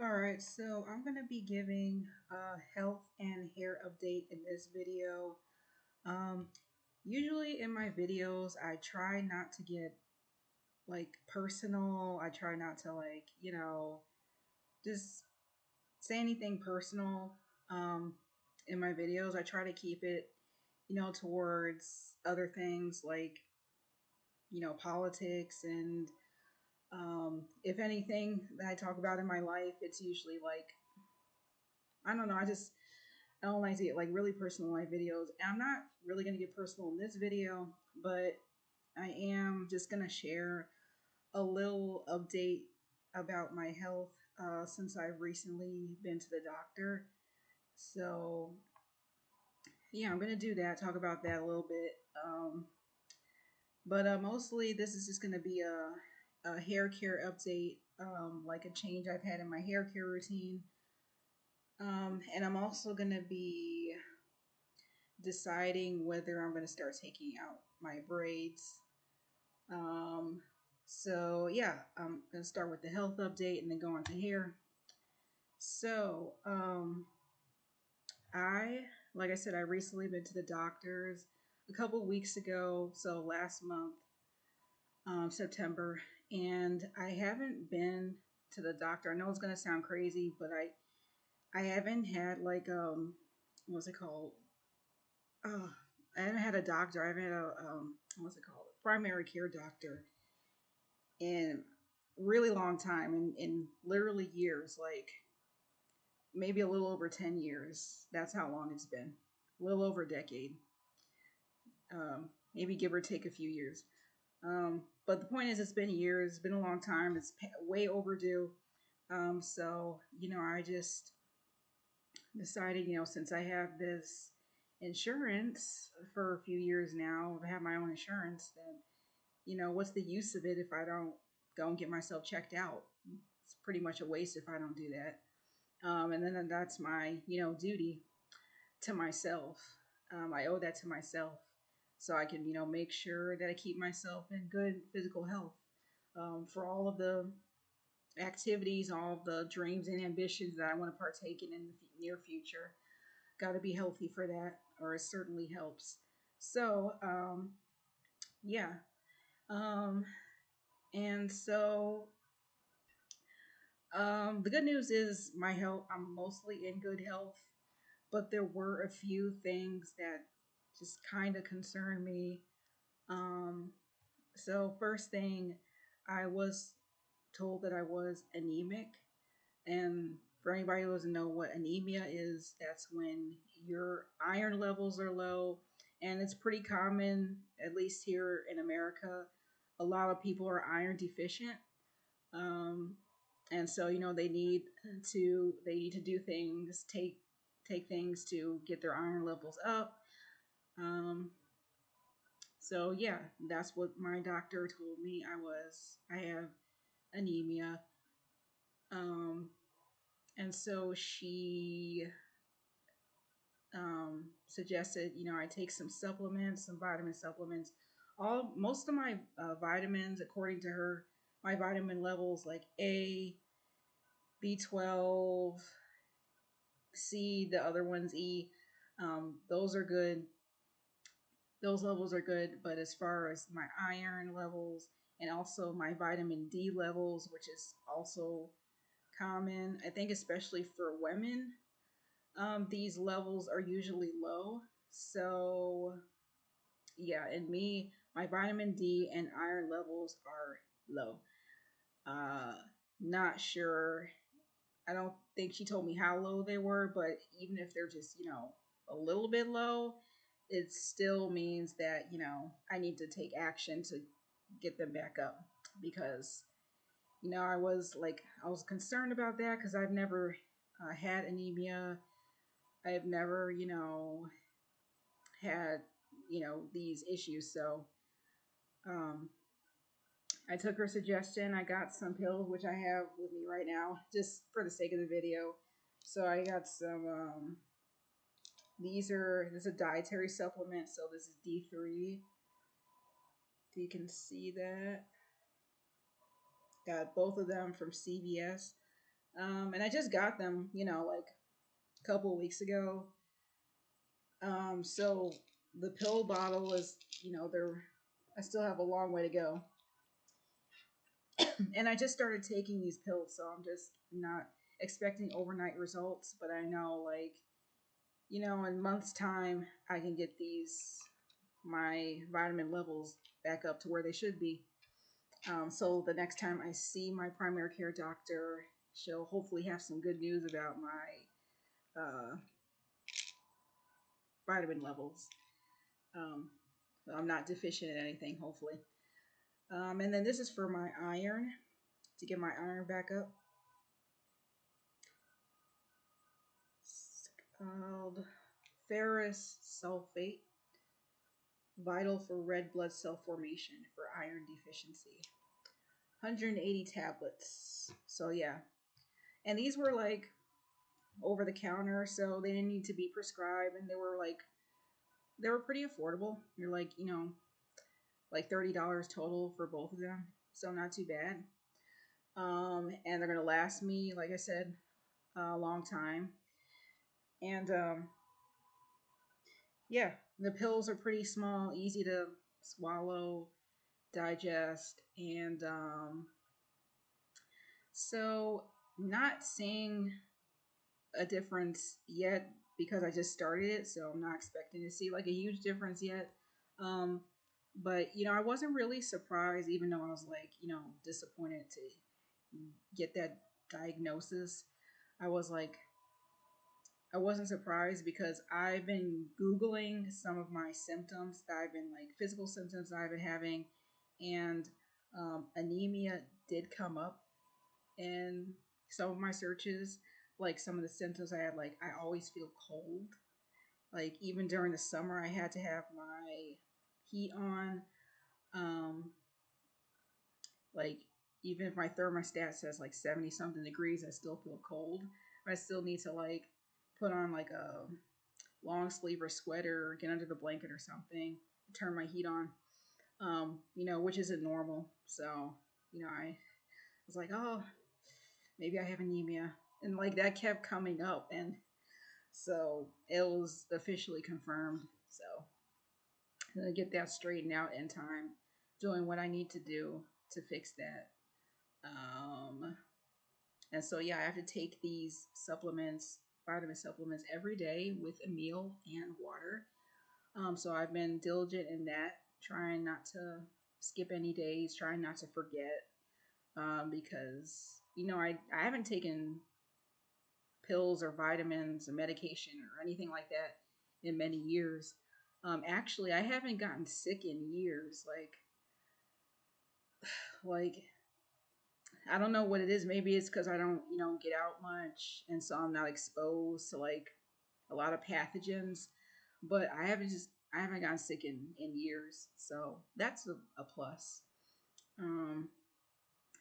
All right, so I'm going to be giving a health and hair update in this video. Um, Usually in my videos, I try not to get like personal. I try not to just say anything personal in my videos. I try to keep it, towards other things like, politics and if anything that I talk about in my life, it's usually like, I don't know, I don't like to get like really personal in my videos. And I'm not really going to get personal in this video, but I am just going to share a little update about my health since I've recently been to the doctor. So, yeah, I'm going to do that, talk about that a little bit. But mostly, this is just going to be a hair care update, like a change I've had in my hair care routine. And I'm also going to be deciding whether I'm going to start taking out my braids. Um, so yeah, I'm going to start with the health update and then go on to hair. So, I, like I said, I recently been to the doctors a couple weeks ago, so last month, September, and I haven't been to the doctor. I know it's going to sound crazy, but I haven't had like what's it called? uh, I haven't had a doctor. I haven't had a what's it called? Primary care doctor in really long time, in literally years, like maybe a little over 10 years. That's how long it's been. A little over a decade. Maybe give or take a few years. But the point is, it's been years. It's been a long time. It's way overdue. So I just decided, since I have this insurance for a few years now, I have my own insurance, then what's the use of it if I don't go and get myself checked out? It's pretty much a waste if I don't do that. And then that's my, duty to myself. I owe that to myself so I can, make sure that I keep myself in good physical health for all of the activities, all of the dreams and ambitions that I want to partake in the near future. Got to be healthy for that, or it certainly helps. So, yeah. Um, and so the good news is my health, I'm mostly in good health, but there were a few things that just kind of concern me. Um, so, first thing, I was told that I was anemic. And for anybody who doesn't know what anemia is, that's when your iron levels are low. And it's pretty common, at least here in America. A lot of people are iron deficient. Um, and so they need to do things, take things to get their iron levels up. Um, so yeah, that's what my doctor told me. I have anemia. Um, and so she suggested, I take some supplements, some vitamin supplements. Most of my vitamins, according to her, my vitamin levels like A, B12, C, the other ones E, those are good. Those levels are good. But as far as my iron levels and also my vitamin D levels, which is also common, I think especially for women, these levels are usually low. So yeah, in me, my vitamin D and iron levels are low. Uh, Not sure. I don't think she told me how low they were, but even if they're just, a little bit low, it still means that, I need to take action to get them back up because, I was concerned about that because I've never had anemia. I've never, had, these issues. So, um, I took her suggestion. I got some pills, which I have with me right now, just for the sake of the video. So I got some. This is a dietary supplement. So this is D3. You can see that. Got both of them from CVS. And I just got them, like a couple of weeks ago. So the pill bottle is, they're, I still have a long way to go. And I just started taking these pills, so I'm just not expecting overnight results, but I know, like, in months' time, I can get my vitamin levels back up to where they should be. So the next time I see my primary care doctor, she'll hopefully have some good news about my vitamin levels. Um, so I'm not deficient in anything, hopefully. And then this is for my iron, to get my iron back up. It's called ferrous sulfate, vital for red blood cell formation for iron deficiency. 180 tablets. So yeah. And these were like over the counter, so they didn't need to be prescribed, and they were pretty affordable. You're like, like $30 total for both of them. So not too bad. And they're gonna last me, like I said, a long time. And yeah, the pills are pretty small, easy to swallow, digest, and so not seeing a difference yet because I just started it, so I'm not expecting to see like a huge difference yet. Um, but I wasn't really surprised, even though I was like, disappointed to get that diagnosis. I was like, I wasn't surprised because I've been Googling some of my symptoms that I've been like physical symptoms that I've been having, and anemia did come up in some of my searches. Like some of the symptoms I had, like I always feel cold. Like even during the summer, I had to have my heat on. Um, like even if my thermostat says like 70 something degrees, I still feel cold. I still need to like put on like a long sleeve or sweater, or get under the blanket or something, turn my heat on. Which isn't normal. So, I was like, oh, maybe I have anemia. And like that kept coming up, and so it was officially confirmed. So I'm gonna get that straightened out in time, doing what I need to do to fix that. Um, and so yeah, I have to take these supplements, vitamin supplements, every day with a meal and water. So I've been diligent in that, trying not to skip any days, trying not to forget, because I haven't taken pills or vitamins or medication or anything like that in many years. Actually, I haven't gotten sick in years. Like I don't know what it is. Maybe it's because I don't, get out much, and so I'm not exposed to like a lot of pathogens. But I haven't gotten sick in years, so that's a plus. Um,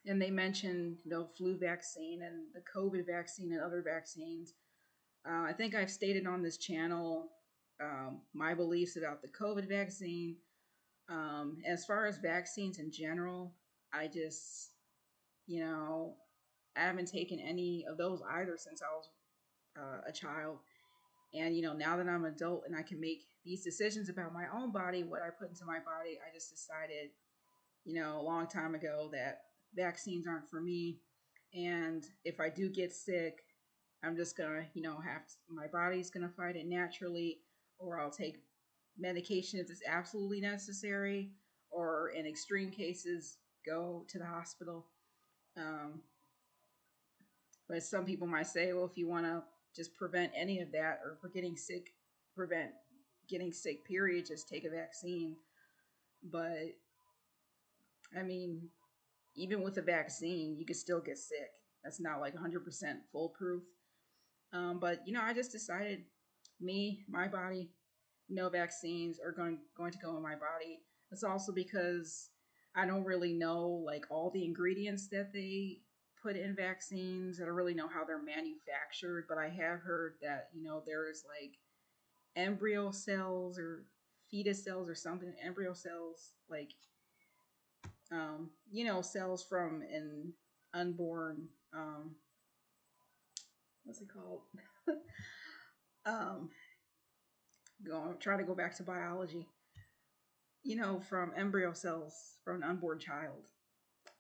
and they mentioned flu vaccine and the COVID vaccine and other vaccines. I think I've stated on this channel my beliefs about the COVID vaccine. As far as vaccines in general, I just, you know, I haven't taken any of those either since I was a child. And, now that I'm an adult and I can make these decisions about my own body, what I put into my body, I just decided, a long time ago that vaccines aren't for me. And if I do get sick, I'm just gonna, my body's gonna fight it naturally, or I'll take medication if it's absolutely necessary, or in extreme cases, go to the hospital. Um, but some people might say, well, if you want to just prevent any of that, or for getting sick, prevent getting sick, period, just take a vaccine. But I mean, even with a vaccine, you could still get sick. That's not like 100% foolproof. But I just decided, my body, no vaccines are going to go in my body. It's also because I don't really know like all the ingredients that they put in vaccines. I don't really know how they're manufactured, but I have heard that there's like embryo cells or fetus cells or something, embryo cells, like cells from an unborn what's it called? um, try to go back to biology. From embryo cells from an unborn child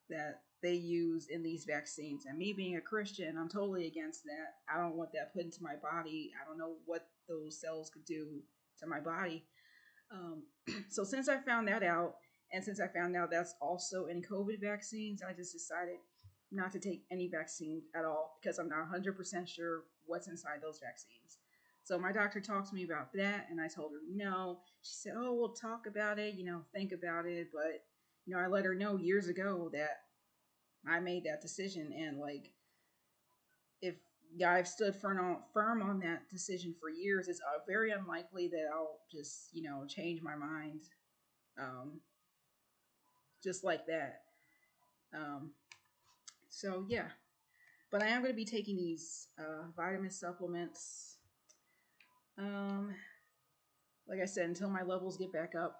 that they use in these vaccines. And me being a Christian, I'm totally against that. I don't want that put into my body. I don't know what those cells could do to my body. Um, so since I found that out, and since I found out that's also in COVID vaccines, I just decided not to take any vaccine at all because I'm not 100% sure what's inside those vaccines. So my doctor talked to me about that, and I told her no. She said, "Oh, we'll talk about it. Think about it." But I let her know years ago that I made that decision, and like if I've stood firm on that decision for years, it's very unlikely that I'll just change my mind, um, just like that. Um, so yeah, but I am going to be taking these vitamin supplements. Um, like I said, until my levels get back up,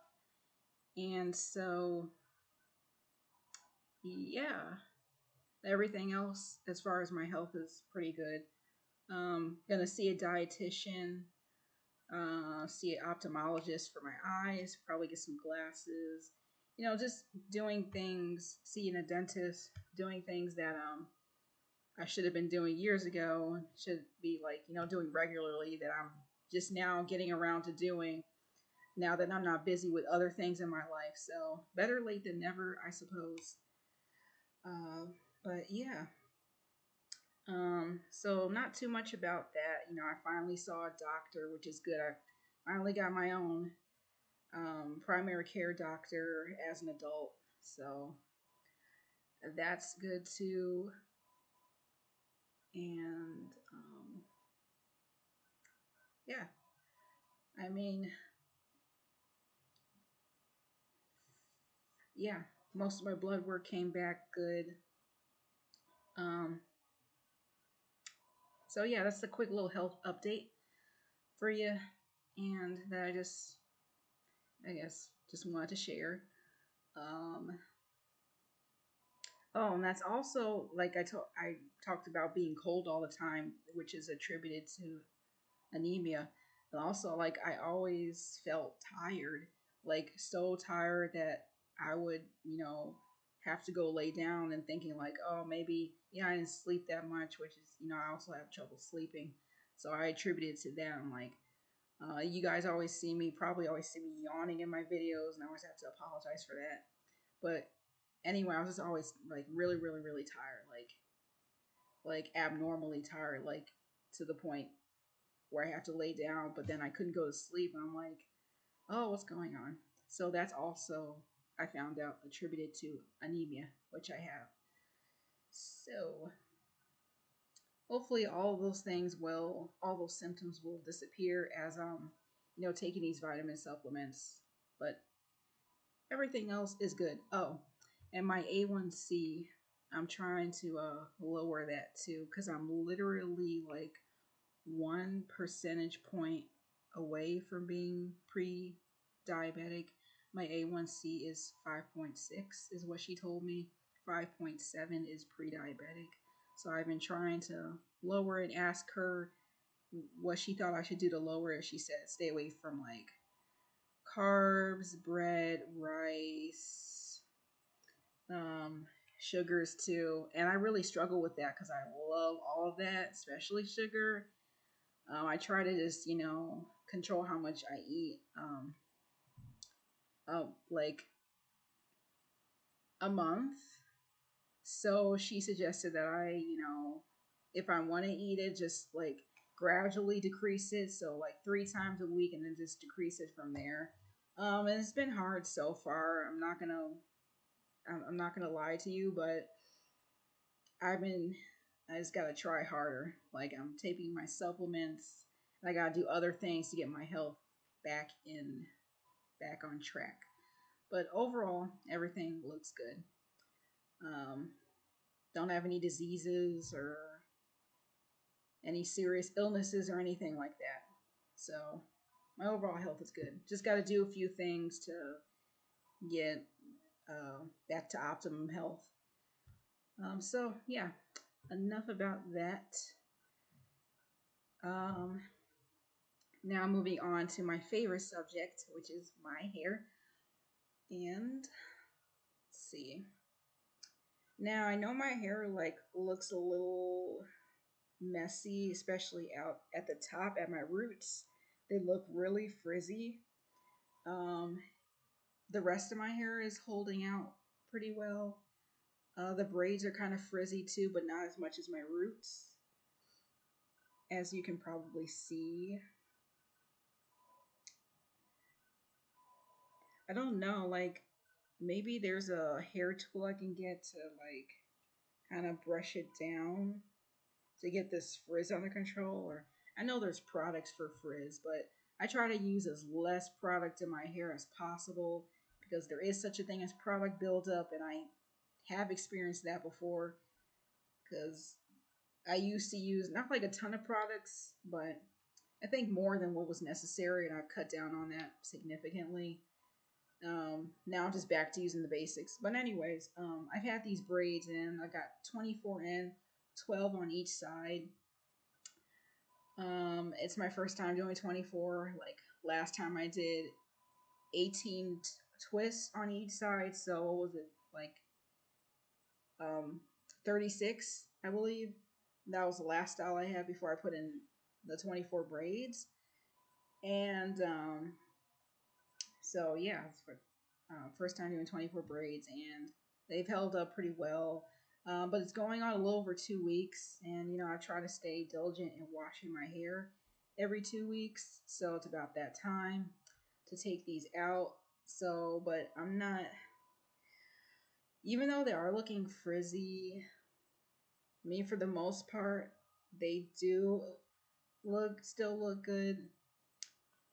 and so yeah, everything else as far as my health is pretty good. Gonna see a dietitian, see an ophthalmologist for my eyes, probably get some glasses. Just doing things, seeing a dentist, doing things that I should have been doing years ago, should be like, doing regularly that I'm just now getting around to doing now that I'm not busy with other things in my life. So better late than never, I suppose. Uh, but yeah. So not too much about that. I finally saw a doctor, which is good. I finally got my own primary care doctor as an adult. So that's good too. And yeah, I mean, yeah, most of my blood work came back good. Um, so yeah, that's a quick little health update for you, and that I guess, just wanted to share. Um, oh, and that's also like I talked about being cold all the time, which is attributed to anemia. And also, like I always felt tired, like so tired that I would, have to go lay down and thinking like, oh, maybe I didn't sleep that much, which is I also have trouble sleeping, so I attributed to that. I'm like, you guys probably always see me yawning in my videos, and I always have to apologize for that. But anyway, I was just always like really, really, really tired, like abnormally tired, like to the point where I have to lay down, but then I couldn't go to sleep. And I'm like, oh, what's going on? So that's also, I found out, attributed to anemia, which I have. So hopefully all those symptoms will disappear as taking these vitamin supplements. But everything else is good. Oh, and my A1C, I'm trying to lower that too, because I'm literally like 1 percentage point away from being pre-diabetic. My A1C is 5.6 is what she told me. 5.7 is pre-diabetic. So I've been trying to lower it, ask her what she thought I should do to lower it. She said stay away from like carbs, bread, rice, um, sugars too. And I really struggle with that because I love all of that, especially sugar. I try to just, control how much I eat. Like a month. So she suggested that I, if I want to eat it, just like gradually decrease it. So like 3 times a week, and then just decrease it from there. And it's been hard so far. I'm not gonna lie to you, but I've been, I just gotta try harder. Like I'm taking my supplements. And I gotta do other things to get my health back in, back on track. But overall, everything looks good. Um, don't have any diseases or any serious illnesses or anything like that. So my overall health is good. Just got to do a few things to get back to optimum health. So yeah, enough about that. Um, Now moving on to my favorite subject, which is my hair. And let's see. Now I know my hair like looks a little messy, especially out at the top at my roots. They look really frizzy. Um, the rest of my hair is holding out pretty well. The braids are kind of frizzy too, but not as much as my roots, as you can probably see. I don't know, like maybe there's a hair tool I can get to like kind of brush it down to get this frizz under control. Or I know there's products for frizz, but I try to use as less product in my hair as possible because there is such a thing as product buildup, and I have experienced that before because I used to use not like a ton of products, but I think more than what was necessary, and I've cut down on that significantly. Now I'm just back to using the basics. But anyways, I've had these braids in. I got 24 in, 12 on each side. It's my first time doing 24. Like last time I did 18 twists on each side. So what was it like? Um, 36, I believe. That was the last style I had before I put in the 24 braids. And so yeah, it's first time doing 24 braids, and they've held up pretty well. But it's going on a little over 2 weeks, and I try to stay diligent in washing my hair every 2 weeks. So it's about that time to take these out. So, but I'm not, even though they are looking frizzy, I mean, for the most part, they do still look good.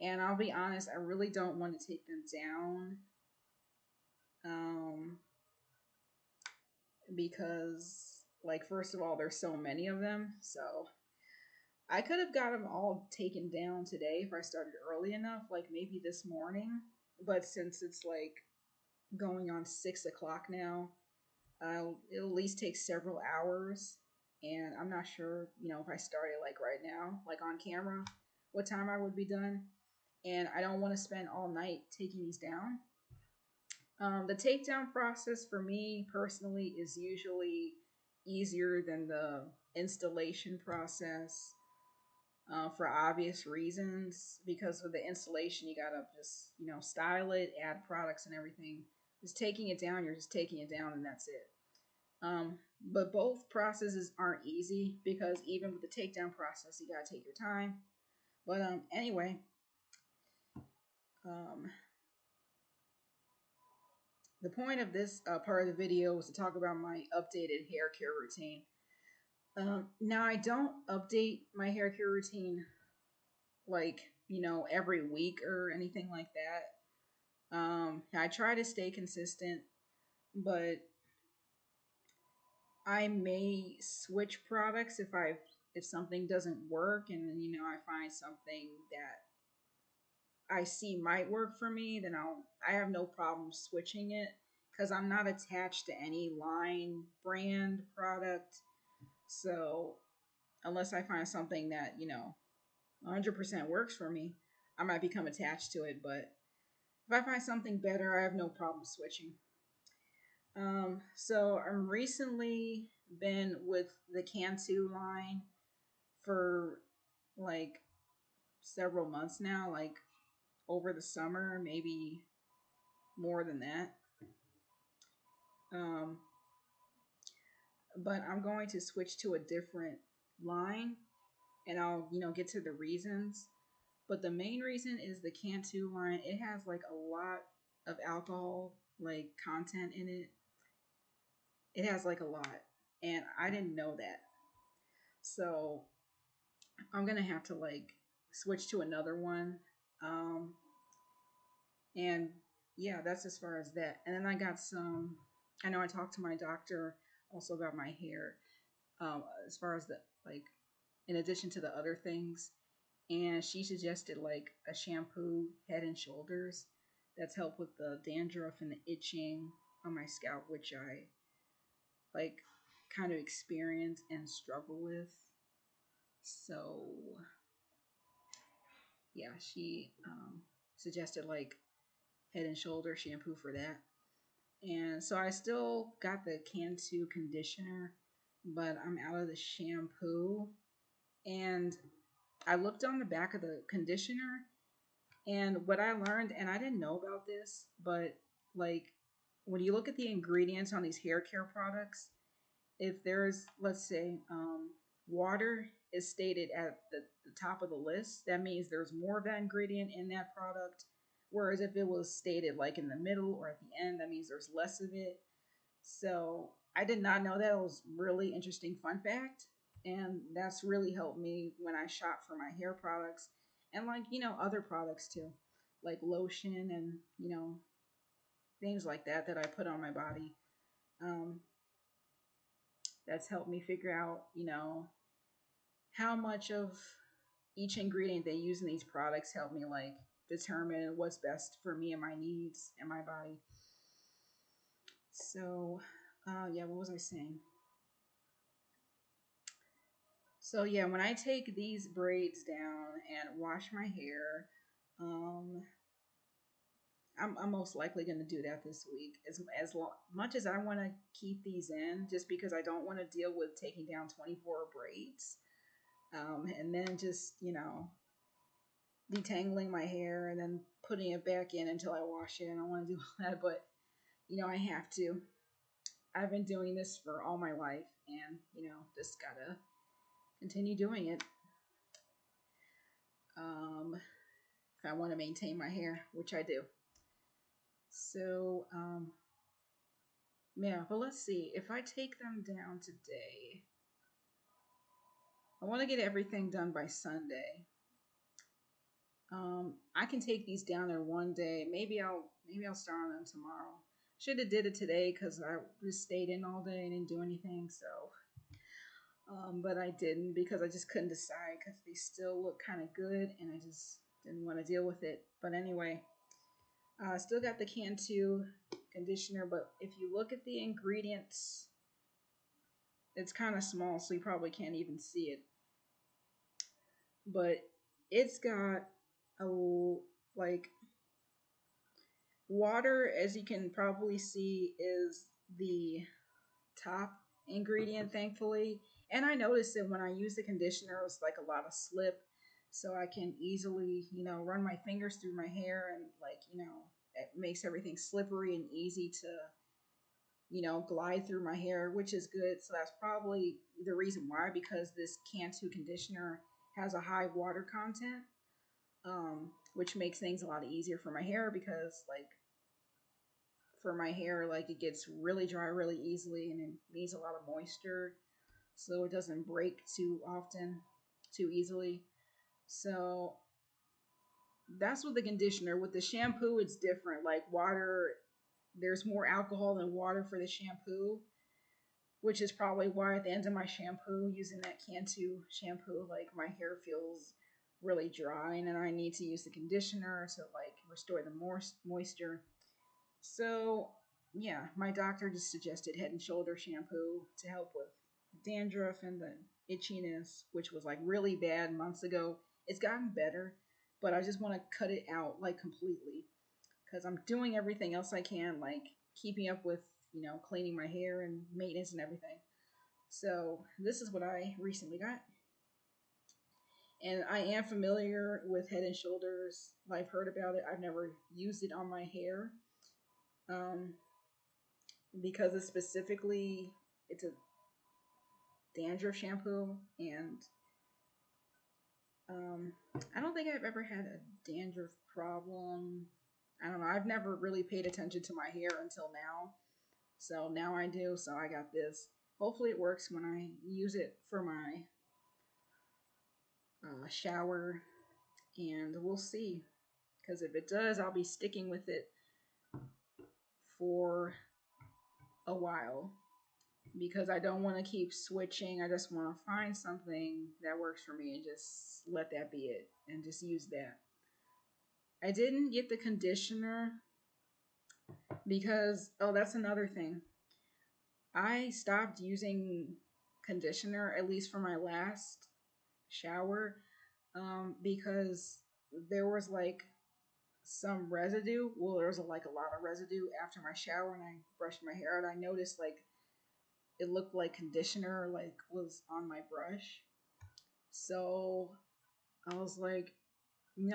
And I'll be honest, I really don't want to take them down. Um, because like first of all there's so many of them, so I could have got them all taken down today if I started early enough, like maybe this morning. But since it's like going on 6 o'clock now, it'll at least take several hours, and I'm not sure, if I started like right now, like on camera, what time I would be done. And I don't want to spend all night taking these down. The takedown process for me personally is usually easier than the installation process, for obvious reasons. Because with the installation, you gotta just, style it, add products and everything. Just taking it down, you're just taking it down and that's it. But both processes aren't easy because even with the takedown process, you gotta take your time. But anyway, um, the point of this part of the video was to talk about my updated hair care routine. Now, I don't update my hair care routine like, every week or anything like that. I try to stay consistent, but I may switch products if something doesn't work, and then I find something that I see might work for me, then I have no problem switching it because I'm not attached to any line brand product. So unless I find something that 100% works for me, I might become attached to it. But if I find something better, I have no problem switching. So I'm recently been with the Cantu line for like several months now, like over the summer, maybe more than that. Um, but I'm going to switch to a different line, and I'll get to the reasons. But the main reason is the Cantu line. It has like a lot of alcohol like content in it. It has like a lot, and I didn't know that. So I'm gonna have to like switch to another one. Um, and yeah, that's as far as that. And then I got some. I know I talked to my doctor also about my hair, as far as the like, in addition to the other things, and she suggested like a shampoo, Head and Shoulders, that's helped with the dandruff and the itching on my scalp, which I like kind of experience and struggle with. So Yeah, she suggested like Head and Shoulder shampoo for that. And so I still got the Cantu conditioner, but I'm out of the shampoo. And I looked on the back of the conditioner, and what I learned, and I didn't know about this, but like when you look at the ingredients on these hair care products, if there's, let's say, water is stated at the top of the list, that means there's more of that ingredient in that product. Whereas if it was stated like in the middle or at the end, that means there's less of it. So I did not know that. It was really interesting fun fact. And that's really helped me when I shop for my hair products and like, other products too, like lotion and, things like that that I put on my body. Um, that's helped me figure out, how much of each ingredient they use in these products help me like determine what's best for me and my needs and my body. So, yeah, what was I saying? So yeah, when I take these braids down and wash my hair, um, I'm most likely going to do that this week. Much as I want to keep these in, just because I don't want to deal with taking down 24 braids, and then just detangling my hair and then putting it back in until I wash it. I don't want to do all that, but I have to. I've been doing this for all my life, and just gotta continue doing it. Um, if I want to maintain my hair, which I do. So, yeah, but let's see. If I take them down today, I want to get everything done by Sunday. I can take these down in one day. Maybe I'll start on them tomorrow. Should have did it today because I just stayed in all day and didn't do anything. So, but I didn't because I just couldn't decide because they still look kind of good and I just didn't want to deal with it. But anyway, still got the Cantu conditioner, but if you look at the ingredients, it's kind of small, so you probably can't even see it. But it's got a like water, as you can probably see, is the top ingredient, thankfully. And I noticed that when I use the conditioner, it was like a lot of slip. So I can easily, run my fingers through my hair and like, it makes everything slippery and easy to, glide through my hair, which is good. So that's probably the reason why, because this Cantu conditioner has a high water content, which makes things a lot easier for my hair because, like, for my hair, like, it gets really dry really easily and it needs a lot of moisture so it doesn't break too often, too easily. So that's with the conditioner. With the shampoo, it's different. Like water, there's more alcohol than water for the shampoo, which is probably why at the end of my shampoo, using that Cantu shampoo, like my hair feels really dry and I need to use the conditioner to like restore the more moisture. So yeah, my doctor just suggested Head and Shoulder shampoo to help with dandruff and the itchiness, which was like really bad months ago. It's gotten better, but I just want to cut it out like completely because I'm doing everything else I can, like keeping up with, cleaning my hair and maintenance and everything. So this is what I recently got. And I am familiar with Head and Shoulders. I've heard about it. I've never used it on my hair. Um, because it's a dandruff shampoo and um, I don't think I've ever had a dandruff problem. I don't know. I've never really paid attention to my hair until now. So now I do. So I got this. Hopefully it works when I use it for my shower. And we'll see. Because if it does, I'll be sticking with it for a while. Because I don't want to keep switching. I just want to find something that works for me and just let that be it and just use that. I didn't get the conditioner because, oh, that's another thing. I stopped using conditioner, at least for my last shower, because there was like some residue. Well, there was like a lot of residue after my shower and I brushed my hair out. I noticed like it looked like conditioner like was on my brush. So I was like,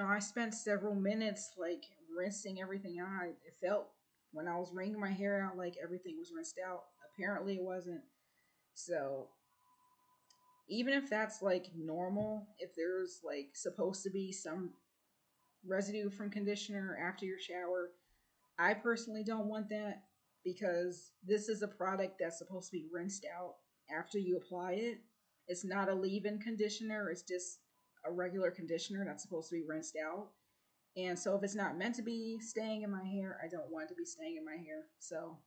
I spent several minutes like rinsing everything out. It felt when I was wringing my hair out like everything was rinsed out. Apparently it wasn't. So even if that's like normal, if there's like supposed to be some residue from conditioner after your shower, I personally don't want that because this is a product that's supposed to be rinsed out after you apply it. It's not a leave-in conditioner, it's just a regular conditioner that's supposed to be rinsed out. And so if it's not meant to be staying in my hair, I don't want it to be staying in my hair. So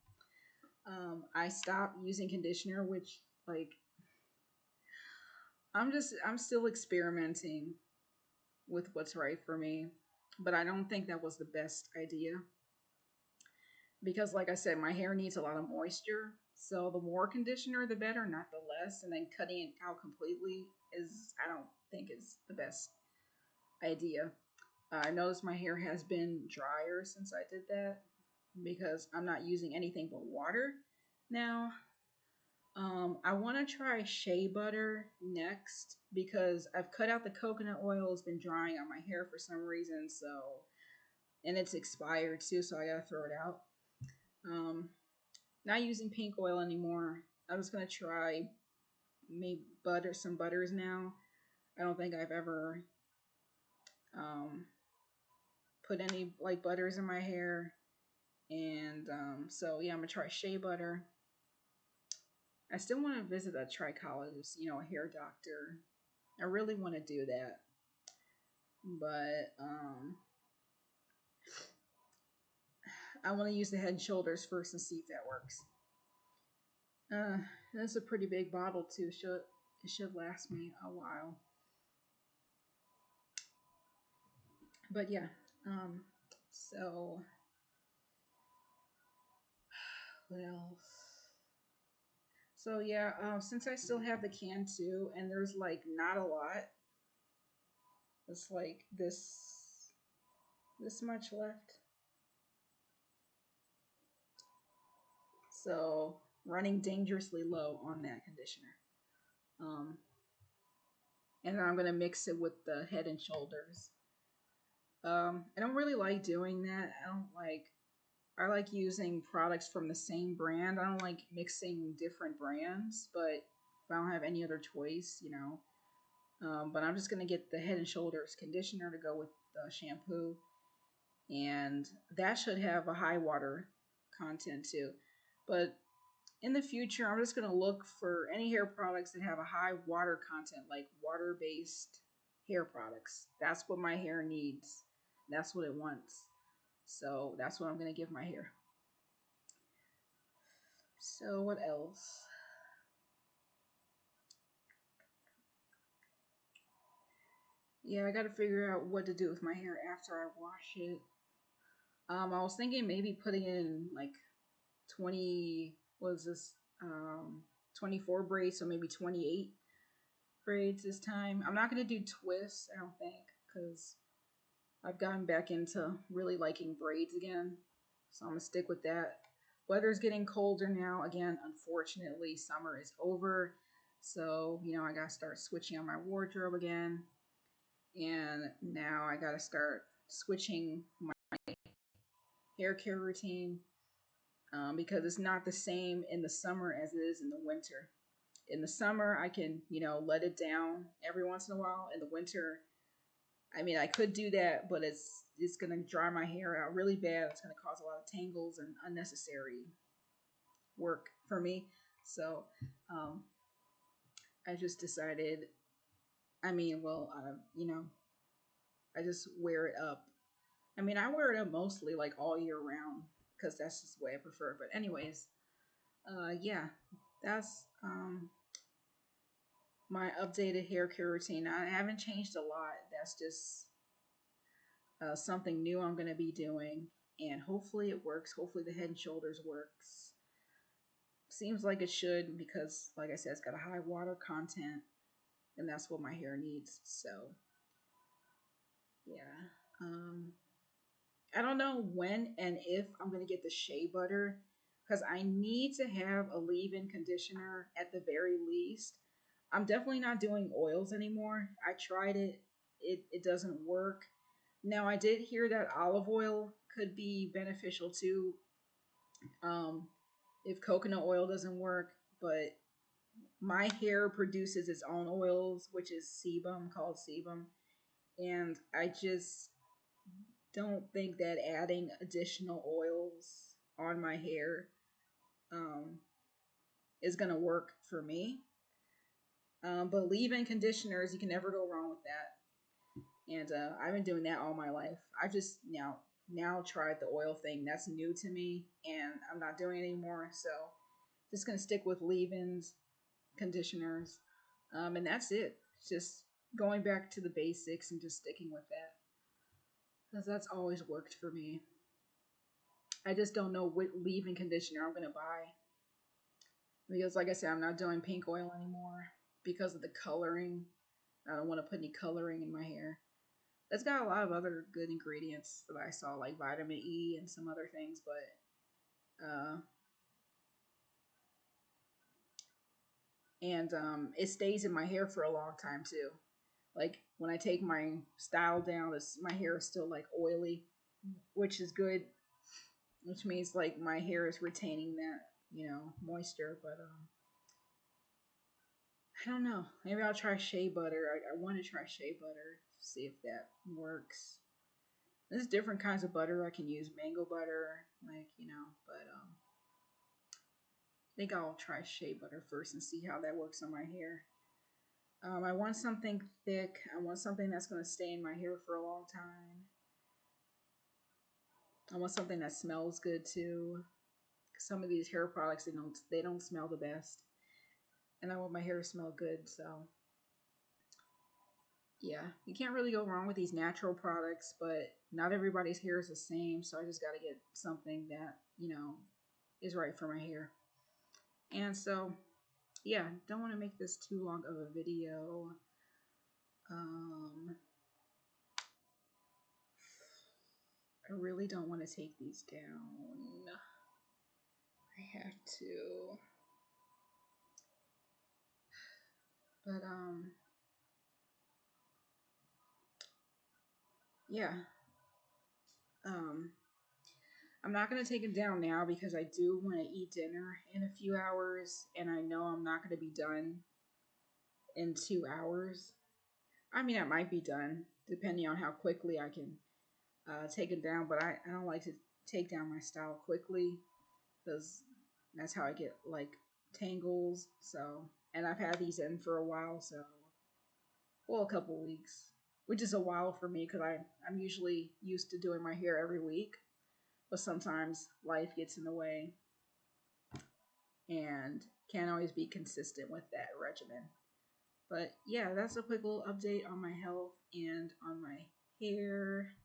I stopped using conditioner, which like I'm still experimenting with what's right for me. But I don't think that was the best idea because like I said, my hair needs a lot of moisture. So the more conditioner the better, not the less. And then cutting it out completely is I don't think is the best idea. I noticed my hair has been drier since I did that because I'm not using anything but water now. I want to try shea butter next because I've cut out the coconut oil. It's been drying on my hair for some reason, so and it's expired too, so I gotta throw it out. Um, Not using pink oil anymore. I'm just gonna try maybe some butters now. I don't think I've ever um, put any like butters in my hair, and so yeah, I'm gonna try shea butter. I still want to visit a trichologist, a hair doctor. I really want to do that, but I want to use the Head and Shoulders first and see if that works. That's a pretty big bottle too. It should last me a while. But yeah, so what else? So yeah, since I still have the can too, and there's like not a lot. It's like this much left. So running dangerously low on that conditioner. Um, and then I'm gonna mix it with the Head and Shoulders. I don't really like doing that. I like using products from the same brand. I don't like mixing different brands, but if I don't have any other choice, but I'm just gonna get the Head and Shoulders conditioner to go with the shampoo, and that should have a high water content too. But in the future, I'm just gonna look for any hair products that have a high water content, like water-based hair products. That's what my hair needs. That's what it wants. So that's what I'm gonna give my hair. So what else? Yeah, I gotta figure out what to do with my hair after I wash it. I was thinking maybe putting in like 20, was this 24 braids, so maybe 28 braids this time. I'm not gonna do twists, I don't think, because I've gotten back into really liking braids again. So I'm gonna stick with that. Weather's getting colder now. Again, unfortunately, summer is over. So, I gotta start switching on my wardrobe again. And now I gotta start switching my hair care routine because it's not the same in the summer as it is in the winter. In the summer, I can, let it down every once in a while. In the winter, I mean, I could do that, but it's gonna dry my hair out really bad. It's gonna cause a lot of tangles and unnecessary work for me. So, um, I just decided. I mean, well, I just wear it up. I mean, I wear it up mostly like all year round because that's just the way I prefer. But anyways, yeah, that's my updated hair care routine. I haven't changed a lot. That's just something new I'm going to be doing, and hopefully it works. Hopefully the Head and Shoulders works. Seems like it should because, like I said, it's got a high water content, and that's what my hair needs. So Yeah. I don't know when and if I'm gonna get the shea butter because I need to have a leave-in conditioner at the very least. I'm definitely not doing oils anymore. I tried it. It doesn't work. Now I did hear that olive oil could be beneficial too, um, if coconut oil doesn't work, but my hair produces its own oils, which is sebum, called sebum, and I just don't think that adding additional oils on my hair um, is gonna work for me. But leave-in conditioners, you can never go wrong with that. And I've been doing that all my life. I just now tried the oil thing. That's new to me, and I'm not doing it anymore. So just gonna stick with leave-ins, conditioners, and that's it. Just going back to the basics and just sticking with that because that's always worked for me. I just don't know what leave-in conditioner I'm gonna buy because, like I said, I'm not doing pink oil anymore because of the coloring. I don't want to put any coloring in my hair. It's got a lot of other good ingredients that I saw, like vitamin E and some other things, but it stays in my hair for a long time too. Like when I take my style down, my hair is still like oily, which is good, which means like my hair is retaining that moisture. But I don't know. Maybe I'll try shea butter. I want to try shea butter, see if that works. There's different kinds of butter I can use, mango butter, but I think I'll try shea butter first and see how that works on my hair. I want something thick. I want something that's going to stay in my hair for a long time. I want something that smells good too. Some of these hair products they don't smell the best, and I want my hair to smell good. So yeah, you can't really go wrong with these natural products, but not everybody's hair is the same. So I just got to get something that is right for my hair. And so yeah, don't want to make this too long of a video. Um, I really don't want to take these down. I have to. But yeah. Um I'm not gonna take it down now because I do want to eat dinner in a few hours and I know I'm not gonna be done in 2 hours. I mean I might be done depending on how quickly I can take it down, but I don't like to take down my style quickly because that's how I get like tangles. So, and I've had these in for a while, so well, a couple weeks, which is a while for me because I'm usually used to doing my hair every week, but sometimes life gets in the way and can't always be consistent with that regimen. But yeah, that's a quick little update on my health and on my hair.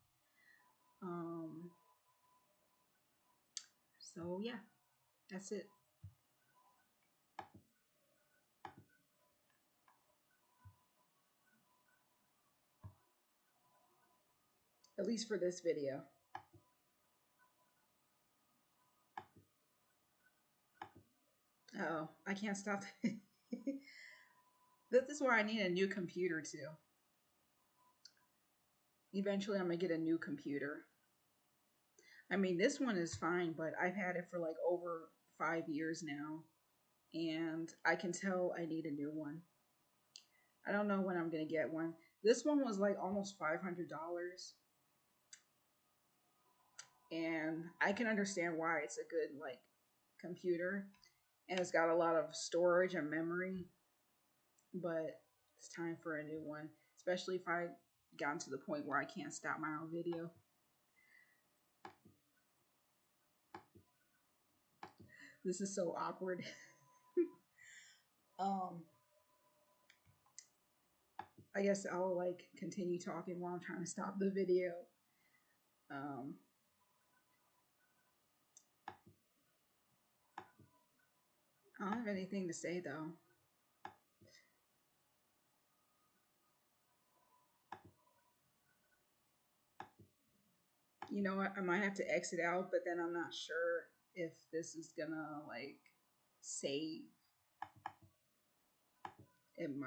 Um, so yeah, that's it. At least for this video. Oh, I can't stop. This is where I need a new computer too. Eventually, I'm gonna get a new computer. I mean, this one is fine, but I've had it for like over 5 years now, and I can tell I need a new one. I don't know when I'm gonna get one. This one was like almost $500, and I can understand why it's a good like computer, and it's got a lot of storage and memory, but it's time for a new one, especially if I gotten to the point where I can't stop my own video. This is so awkward. um, I guess I'll like continue talking while I'm trying to stop the video. Um, I don't have anything to say though. I might have to exit out, but then I'm not sure if this is gonna like save. It might.